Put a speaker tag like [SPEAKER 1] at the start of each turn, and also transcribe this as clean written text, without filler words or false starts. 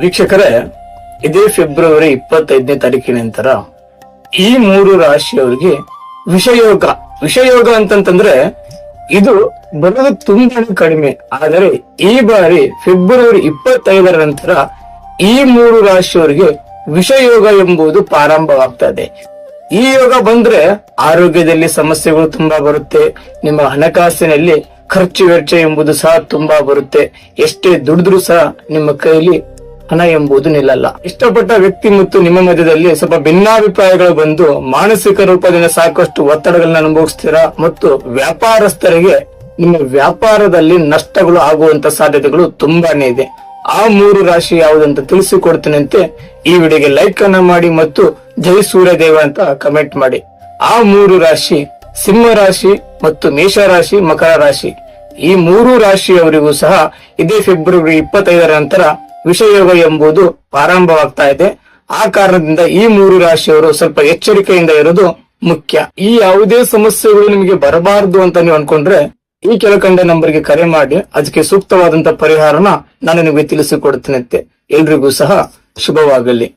[SPEAKER 1] ವೀಕ್ಷಕರೇ, ಇದೇ ಫೆಬ್ರವರಿ 25ನೇ ತಾರೀಕಿನ ನಂತರ ಈ 3 ರಾಶಿಯವರಿಗೆ ವಿಷಯೋಗ ಅಂತಂತಂದ್ರೆ ಇದು ಬರೋದು ತುಂಬಾನೇ ಕಡಿಮೆ. ಆದರೆ ಈ ಬಾರಿ ಫೆಬ್ರವರಿ 25ರ ನಂತರ ಈ 3 ರಾಶಿಯವರಿಗೆ ವಿಷಯೋಗ ಎಂಬುದು ಪ್ರಾರಂಭವಾಗ್ತದೆ. ಈ ಯೋಗ ಬಂದ್ರೆ ಆರೋಗ್ಯದಲ್ಲಿ ಸಮಸ್ಯೆಗಳು ತುಂಬಾ ಬರುತ್ತೆ. ನಿಮ್ಮ ಹಣಕಾಸಿನಲ್ಲಿ ಖರ್ಚು ವೆಚ್ಚ ಎಂಬುದು ಸಹ ತುಂಬಾ ಬರುತ್ತೆ. ಎಷ್ಟೇ ದುಡಿದ್ರೂ ಸಹ ನಿಮ್ಮ ಕೈಯಲ್ಲಿ ಹಣ ಎಂಬುದು ನಿಲ್ಲಲ್ಲ. ಇಷ್ಟಪಟ್ಟ ವ್ಯಕ್ತಿ ಮತ್ತು ನಿಮ್ಮ ಮಧ್ಯದಲ್ಲಿ ಸ್ವಲ್ಪ ಭಿನ್ನಾಭಿಪ್ರಾಯಗಳು ಬಂದು ಮಾನಸಿಕ ರೂಪದಿಂದ ಸಾಕಷ್ಟು ಒತ್ತಡಗಳನ್ನ ಅನುಭವಿಸ್ತೀರಾ ಮತ್ತು ವ್ಯಾಪಾರಸ್ಥರಿಗೆ ನಿಮ್ಮ ವ್ಯಾಪಾರದಲ್ಲಿ ನಷ್ಟಗಳು ಆಗುವಂತ ಸಾಧ್ಯತೆಗಳು ತುಂಬಾನೇ ಇದೆ. ಆ 3 ರಾಶಿ ಯಾವುದಂತ ತಿಳಿಸಿಕೊಡ್ತೀನಿ ಅಂತೆ ಈ ವಿಡಿಯೋಗೆ ಲೈಕ್ ಅನ್ನ ಮಾಡಿ ಮತ್ತು ಜೈ ಸೂರ್ಯದೇವ ಅಂತ ಕಮೆಂಟ್ ಮಾಡಿ. ಆ 3 ರಾಶಿ ಸಿಂಹ ರಾಶಿ ಮತ್ತು ಮೇಷ ರಾಶಿ, ಮಕರ ರಾಶಿ. ಈ 3 ರಾಶಿಯವರಿಗೂ ಸಹ ಇದೇ ಫೆಬ್ರವರಿ 25ರ ನಂತರ ವಿಷಯೋಗ ಎಂಬುದು ಪ್ರಾರಂಭವಾಗ್ತಾ ಇದೆ. ಆ ಕಾರಣದಿಂದ ಈ 3 ರಾಶಿಯವರು ಸ್ವಲ್ಪ ಎಚ್ಚರಿಕೆಯಿಂದ ಇರೋದು ಮುಖ್ಯ. ಈ ಯಾವುದೇ ಸಮಸ್ಯೆಗಳು ನಿಮಗೆ ಬರಬಾರದು ಅಂತ ನೀವು ಅನ್ಕೊಂಡ್ರೆ ಈ ಕೆಳಕಂಡ ನಂಬರ್ಗೆ ಕರೆ ಮಾಡಿ ಅದಕ್ಕೆ ಸೂಕ್ತವಾದಂತ ಪರಿಹಾರನ ನಾನು ನಿಮಗೆ ತಿಳಿಸಿಕೊಡ್ತೇನೆ. ಎಲ್ರಿಗೂ ಸಹ ಶುಭವಾಗಲಿ.